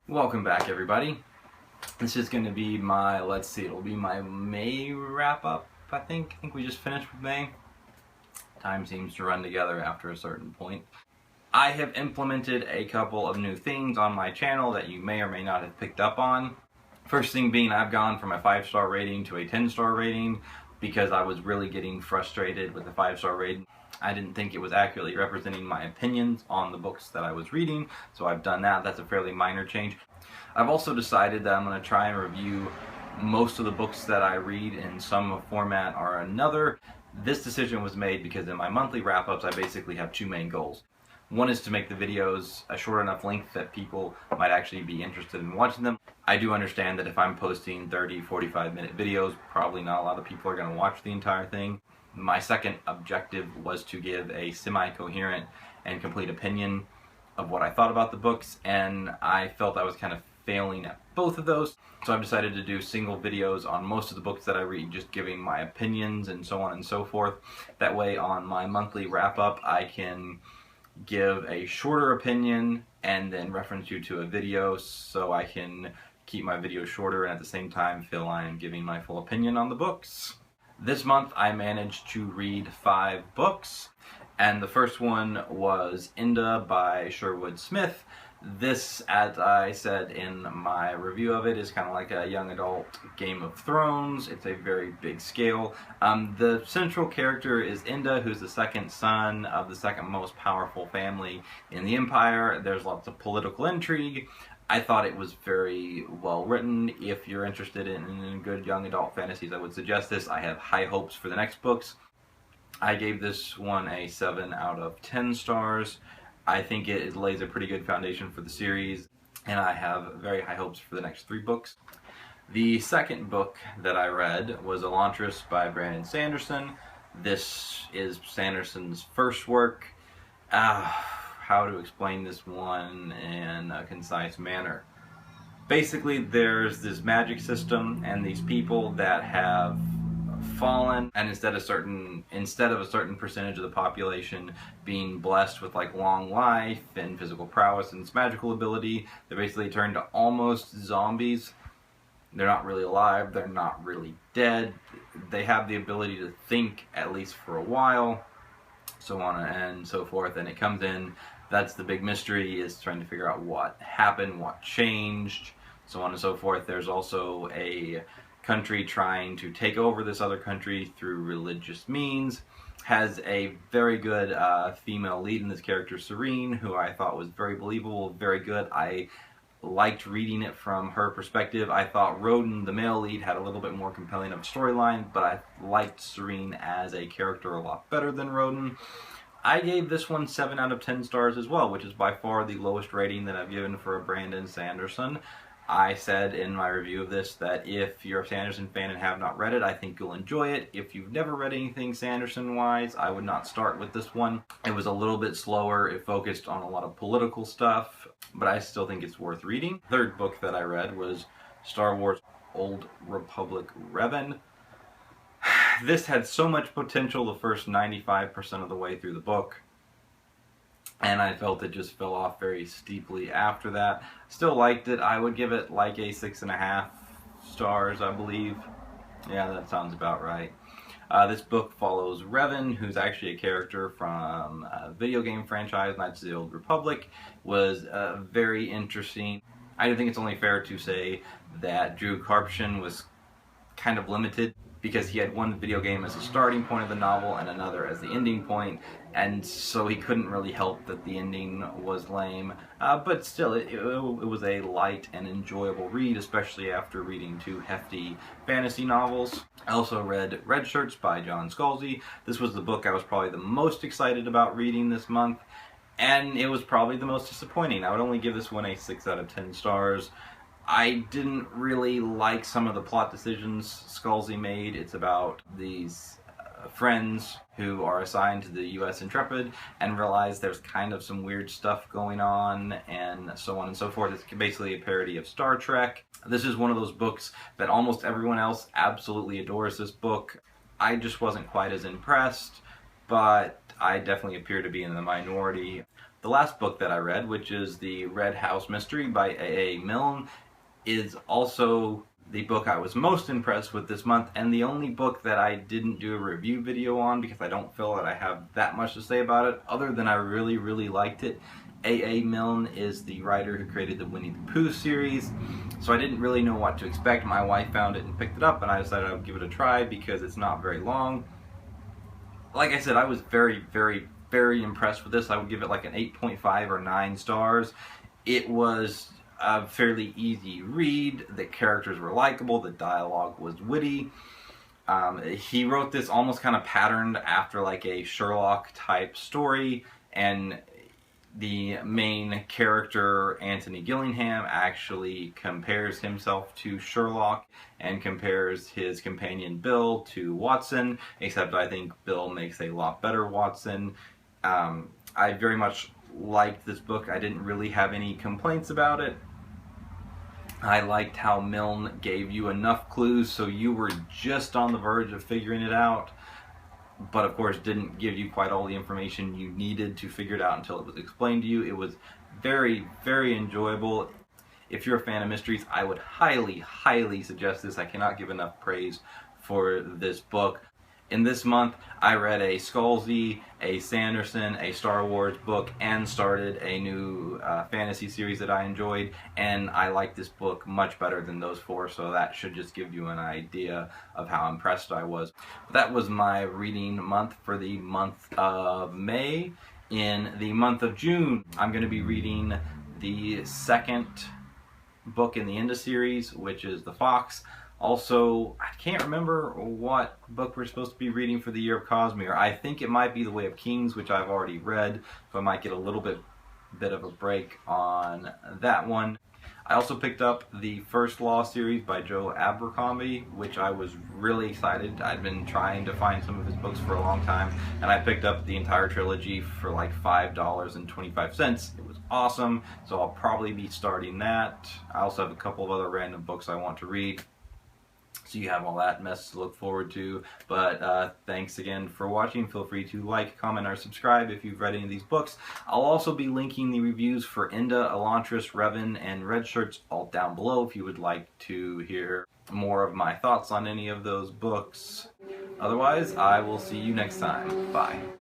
Welcome back, everybody. This is going to be my, it'll be my May wrap-up, I think. I think we just finished with May. Time seems to run together after a certain point. I have implemented a couple of new things on my channel that you may or may not have picked up on. First thing being, I've gone from a 5-star rating to a 10-star rating because I was really getting frustrated with the 5-star rating. I didn't think it was accurately representing my opinions on the books that I was reading, so I've done that. That's a fairly minor change. I've also decided that I'm going to try and review most of the books that I read in some format or another. This decision was made because in my monthly wrap-ups I basically have two main goals. One is to make the videos a short enough length that people might actually be interested in watching them. I do understand that if I'm posting 30-45 minute videos, probably not a lot of people are going to watch the entire thing. My second objective was to give a semi-coherent and complete opinion of what I thought about the books, and I felt I was kind of failing at both of those. So I've decided to do single videos on most of the books that I read, just giving my opinions and so on and so forth. That way on my monthly wrap-up I can give a shorter opinion and then reference you to a video, so I can keep my videos shorter and at the same time feel I am giving my full opinion on the books. This month I managed to read 5 books, and the first one was Inda by Sherwood Smith. This, as I said in my review of it, is kind of like a young adult Game of Thrones. It's a very big scale. The central character is Inda, who's the second son of the second most powerful family in the Empire. There's lots of political intrigue. I thought it was very well written. If you're interested in good young adult fantasies, I would suggest this. I have high hopes for the next books. I gave this one a 7 out of 10 stars. I think it lays a pretty good foundation for the series, and I have very high hopes for the next 3 books. The second book that I read was Elantris by Sanderson. This is Sanderson's first work. How to explain this one in a concise manner. Basically, there's this magic system and these people that have fallen, and instead of a certain percentage of the population being blessed with like long life and physical prowess and magical ability, they're basically turned to almost zombies. They're not really alive, they're not really dead. They have the ability to think, at least for a while, so on and so forth, and it comes in. That's the big mystery, is trying to figure out what happened, what changed, so on and so forth. There's also a country trying to take over this other country through religious means. Has a very good female lead in this character, Serene, who I thought was very believable, very good. I liked reading it from her perspective. I thought Roden, the male lead, had a little bit more compelling of a storyline, but I liked Serene as a character a lot better than Roden. I gave this one 7 out of 10 stars as well, which is by far the lowest rating that I've given for a Sanderson. I said in my review of this that if you're a Sanderson fan and have not read it, I think you'll enjoy it. If you've never read anything Sanderson-wise, I would not start with this one. It was a little bit slower, it focused on a lot of political stuff, but I still think it's worth reading. The third book that I read was Star Wars Old Republic Revan. This had so much potential the first 95% of the way through the book, and I felt it just fell off very steeply after that. Still liked it. I would give it like a 6.5 stars, I believe. Yeah, that sounds about right. This book follows Revan, who's actually a character from a video game franchise, Knights of the Old Republic. Was very interesting. I think it's only fair to say that Carpshin was kind of limited, because he had one video game as a starting point of the novel and another as the ending point, and so he couldn't really help that the ending was lame. But still, it was a light and enjoyable read, especially after reading 2 hefty fantasy novels. I also read Redshirts by Scalzi. This was the book I was probably the most excited about reading this month, and it was probably the most disappointing. I would only give this one a 6 out of 10 stars. I didn't really like some of the plot decisions Scalzi made. It's about these friends who are assigned to the U.S. Intrepid and realize there's kind of some weird stuff going on and so on and so forth. It's basically a parody of Star Trek. This is one of those books that almost everyone else absolutely adores this book. I just wasn't quite as impressed, but I definitely appear to be in the minority. The last book that I read, which is The Red House Mystery by A.A. Milne, is also the book I was most impressed with this month, and the only book that I didn't do a review video on because I don't feel that I have that much to say about it, other than I really, really liked it. A.A. Milne is the writer who created the Winnie the Pooh series, so I didn't really know what to expect. My wife found it and picked it up, and I decided I would give it a try because it's not very long. Like I said, I was very, very, very impressed with this. I would give it like an 8.5 or 9 stars. It was a fairly easy read. The characters were likable. The dialogue was witty. He wrote this almost kind of patterned after like a Sherlock type story, and the main character, Anthony Gillingham, actually compares himself to Sherlock and compares his companion Bill to Watson, except I think Bill makes a lot better Watson. I very much liked this book. I didn't really have any complaints about it. I liked how Milne gave you enough clues so you were just on the verge of figuring it out, but of course didn't give you quite all the information you needed to figure it out until it was explained to you. It was very, very enjoyable. If you're a fan of mysteries, I would highly, highly suggest this. I cannot give enough praise for this book. In this month, I read a Scalzi, a Sanderson, a Star Wars book, and started a new fantasy series that I enjoyed, and I like this book much better than those 4, so that should just give you an idea of how impressed I was. That was my reading month for the month of May. In the month of June, I'm going to be reading the second book in the Inda series, which is The Fox. Also, I can't remember what book we're supposed to be reading for the Year of Cosmere. I think it might be The Way of Kings, which I've already read, so I might get a little bit of a break on that one. I also picked up the First Law series by Joe Abercrombie, which I was really excited. I'd been trying to find some of his books for a long time, and I picked up the entire trilogy for like $5.25. It was awesome, so I'll probably be starting that. I also have a couple of other random books I want to read. So you have all that mess to look forward to. But thanks again for watching. Feel free to like, comment, or subscribe if you've read any of these books. I'll also be linking the reviews for Inda, Elantris, Revan, and Redshirts all down below if you would like to hear more of my thoughts on any of those books. Otherwise, I will see you next time. Bye.